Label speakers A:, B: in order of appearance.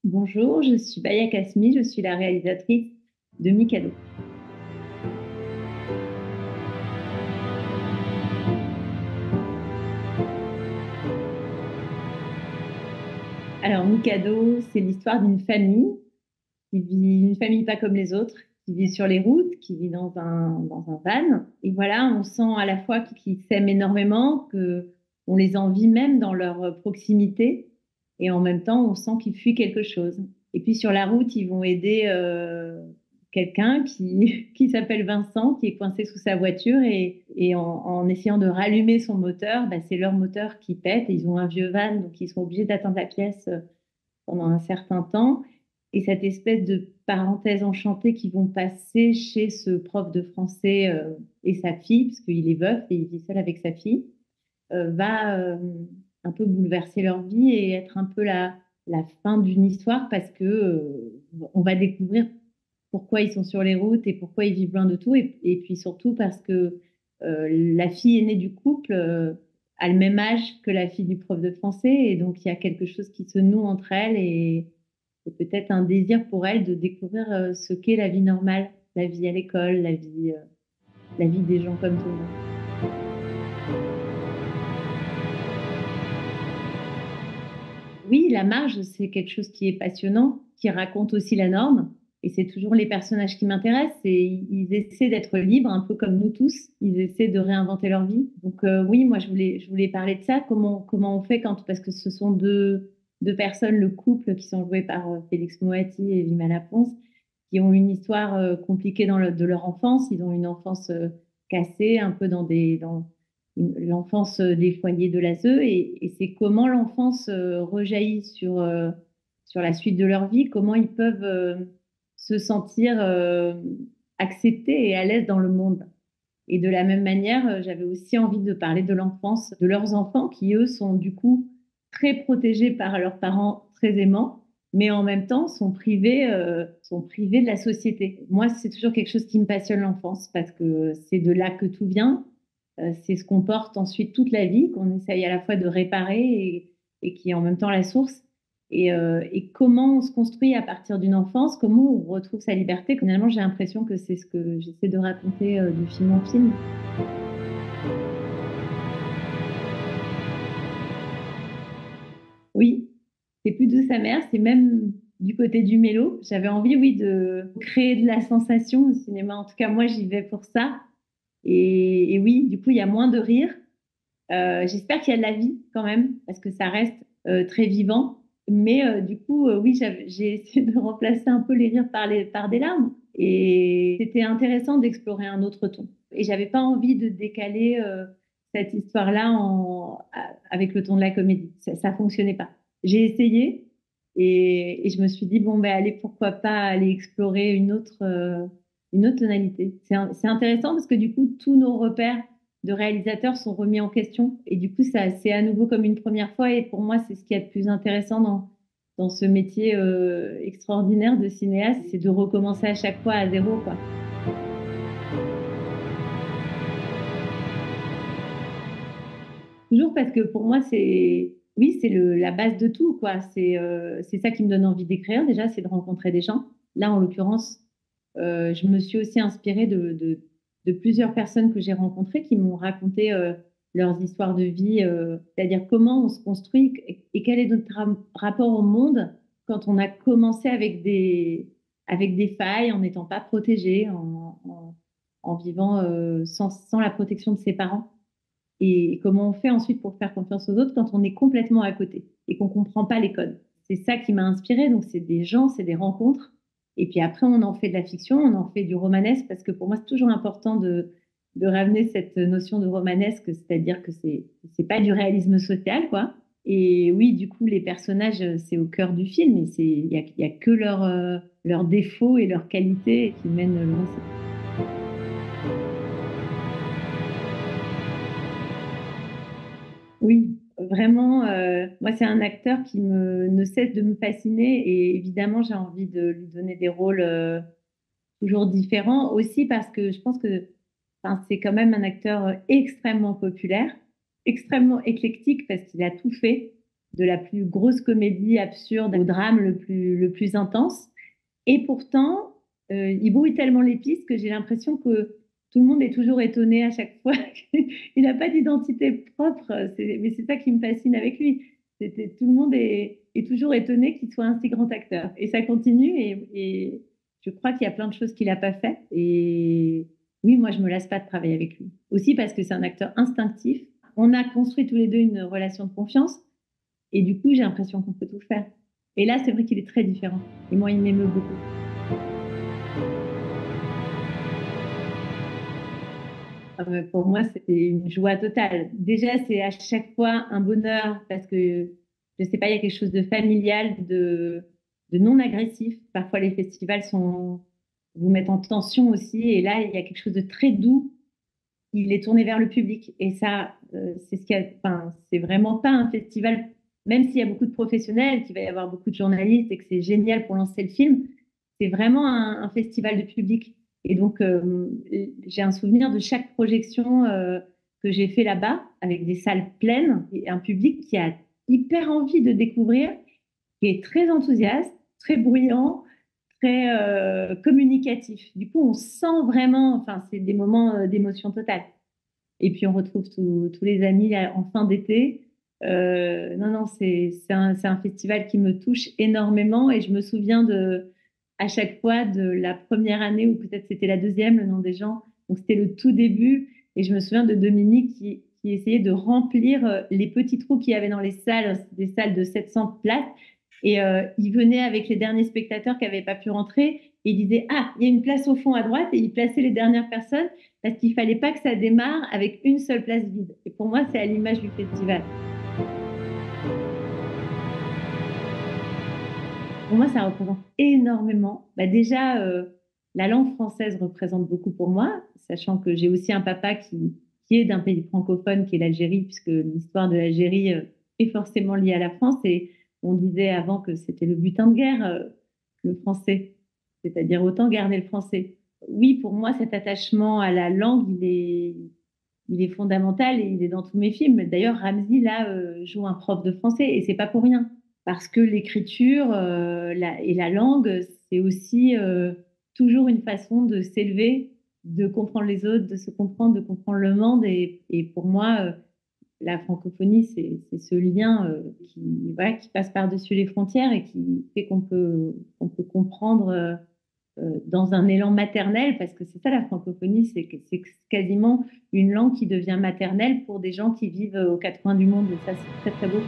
A: Bonjour, je suis Baya Kasmi, je suis la réalisatrice de Mikado. Alors, Mikado, c'est l'histoire d'une famille qui vit, une famille pas comme les autres, qui vit sur les routes, qui vit dans un van. Et voilà, on sent à la fois qu'ils s'aiment énormément, qu'on les envie même dans leur proximité. Et en même temps, on sent qu'ils fuient quelque chose. Et puis sur la route, ils vont aider quelqu'un qui s'appelle Vincent, qui est coincé sous sa voiture. Et en essayant de rallumer son moteur, bah, c'est leur moteur qui pète. Et ils ont un vieux van, donc ils sont obligés d'attendre la pièce pendant un certain temps. Et cette espèce de parenthèse enchantée qui vont passer chez ce prof de français et sa fille, parce qu'il est veuf et il vit seul avec sa fille, va un peu bouleverser leur vie et être un peu la fin d'une histoire parce que on va découvrir pourquoi ils sont sur les routes et pourquoi ils vivent loin de tout. Et puis surtout parce que la fille aînée du couple a le même âge que la fille du prof de français. Et donc, il y a quelque chose qui se noue entre elles et peut-être un désir pour elle de découvrir ce qu'est la vie normale, la vie à l'école, la vie des gens comme tout le monde. Oui, la marge, c'est quelque chose qui est passionnant, qui raconte aussi la norme. Et c'est toujours les personnages qui m'intéressent. Et ils essaient d'être libres, un peu comme nous tous. Ils essaient de réinventer leur vie. Donc oui, moi, je voulais parler de ça. Comment on fait quand... Parce que ce sont deux personnes, le couple, qui sont joués par Félix Moati et Vima Laponce, qui ont une histoire compliquée de leur enfance. Ils ont une enfance cassée, un peu dans l'enfance des foyers de l'ASE et c'est comment l'enfance rejaillit sur la suite de leur vie, comment ils peuvent se sentir acceptés et à l'aise dans le monde. Et de la même manière, j'avais aussi envie de parler de l'enfance de leurs enfants qui, eux, sont du coup très protégés par leurs parents très aimants, mais en même temps sont privés de la société. Moi, c'est toujours quelque chose qui me passionne l'enfance parce que c'est de là que tout vient. C'est ce qu'on porte ensuite toute la vie, qu'on essaye à la fois de réparer et qui est en même temps la source. Et comment on se construit à partir d'une enfance, comment on retrouve sa liberté. Finalement, j'ai l'impression que c'est ce que j'essaie de raconter de film en film. Oui, c'est plus douce amère, c'est même du côté du mélo. J'avais envie, oui, de créer de la sensation au cinéma. En tout cas, moi, j'y vais pour ça. Et oui, du coup, il y a moins de rire. J'espère qu'il y a de la vie quand même, parce que ça reste très vivant. Mais du coup, oui, j'ai essayé de remplacer un peu les rires par des larmes. Et c'était intéressant d'explorer un autre ton. Et j'avais pas envie de décaler cette histoire-là avec le ton de la comédie. Ça fonctionnait pas. J'ai essayé et je me suis dit, bon, ben, allez, pourquoi pas aller explorer une autre tonalité. C'est intéressant parce que du coup, tous nos repères de réalisateurs sont remis en question. Et du coup, ça, c'est à nouveau comme une première fois. Et pour moi, c'est ce qui est le plus intéressant dans ce métier extraordinaire de cinéaste, c'est de recommencer à chaque fois à zéro, quoi. Toujours parce que pour moi, oui, c'est la base de tout, quoi. C'est ça qui me donne envie d'écrire. Déjà, c'est de rencontrer des gens. Là, en l'occurrence, je me suis aussi inspirée de plusieurs personnes que j'ai rencontrées qui m'ont raconté leurs histoires de vie, c'est-à-dire comment on se construit et quel est notre rapport au monde quand on a commencé avec des failles, en n'étant pas protégé, en vivant sans la protection de ses parents. Et comment on fait ensuite pour faire confiance aux autres quand on est complètement à côté et qu'on ne comprend pas les codes. C'est ça qui m'a inspirée. Donc, c'est des gens, c'est des rencontres. Et puis après, on en fait de la fiction, on en fait du romanesque, parce que pour moi, c'est toujours important de ramener cette notion de romanesque, c'est-à-dire que c'est pas du réalisme social, quoi. Et oui, du coup, les personnages, c'est au cœur du film, et il y a que leurs défauts et leurs qualités qui mènent le récit. Oui, vraiment, moi, c'est un acteur qui ne cesse de me fasciner et évidemment, j'ai envie de lui donner des rôles toujours différents aussi parce que je pense que enfin, c'est quand même un acteur extrêmement populaire, extrêmement éclectique parce qu'il a tout fait. de la plus grosse comédie absurde au drame le plus intense. Et pourtant, il brouille tellement les pistes que j'ai l'impression que tout le monde est toujours étonné à chaque fois. Il n'a pas d'identité propre. Mais c'est ça qui me fascine avec lui. Tout le monde est toujours étonné qu'il soit un si grand acteur. Et ça continue. Et je crois qu'il y a plein de choses qu'il n'a pas faites. Et oui, moi, je me lasse pas de travailler avec lui. Aussi parce que c'est un acteur instinctif. On a construit tous les deux une relation de confiance. Et du coup, j'ai l'impression qu'on peut tout faire. Et là, c'est vrai qu'il est très différent. Et moi, il m'émeut beaucoup. Pour moi, c'était une joie totale. Déjà, c'est à chaque fois un bonheur parce que, je sais pas, il y a quelque chose de familial, de non agressif. Parfois, les festivals vous mettent en tension aussi. Et là, il y a quelque chose de très doux. Il est tourné vers le public. Et ça, c'est enfin, c'est vraiment pas un festival, même s'il y a beaucoup de professionnels, qu'il va y avoir beaucoup de journalistes et que c'est génial pour lancer le film. C'est vraiment un festival de public. Et donc, j'ai un souvenir de chaque projection que j'ai fait là-bas, avec des salles pleines et un public qui a hyper envie de découvrir, qui est très enthousiaste, très bruyant, très communicatif. Du coup, on sent vraiment, enfin, c'est des moments d'émotion totale. Et puis, on retrouve tous les amis là, en fin d'été. Non, non, c'est un festival qui me touche énormément et je me souviens à chaque fois de la première année ou peut-être c'était la deuxième, le nom des gens. Donc, c'était le tout début et je me souviens de Dominique qui essayait de remplir les petits trous qu'il y avait dans les salles, des salles de 700 places. Et il venait avec les derniers spectateurs qui n'avaient pas pu rentrer et il disait, ah, il y a une place au fond à droite et il plaçait les dernières personnes parce qu'il fallait pas que ça démarre avec une seule place vide. Et pour moi, c'est à l'image du festival. Pour moi, ça représente énormément. Bah déjà, la langue française représente beaucoup pour moi, sachant que j'ai aussi un papa qui est d'un pays francophone, qui est l'Algérie, puisque l'histoire de l'Algérie est forcément liée à la France. Et on disait avant que c'était le butin de guerre, le français, c'est-à-dire autant garder le français. Oui, pour moi, cet attachement à la langue, il est fondamental et il est dans tous mes films. D'ailleurs, Ramzy, là, joue un prof de français et c'est pas pour rien. Parce que l'écriture et la langue, c'est aussi toujours une façon de s'élever, de comprendre les autres, de se comprendre, de comprendre le monde. Et pour moi, la francophonie, c'est ce lien voilà, qui passe par-dessus les frontières et qui fait qu'on peut comprendre dans un élan maternel, parce que c'est ça la francophonie, c'est quasiment une langue qui devient maternelle pour des gens qui vivent aux quatre coins du monde. Et ça, c'est très, très beau.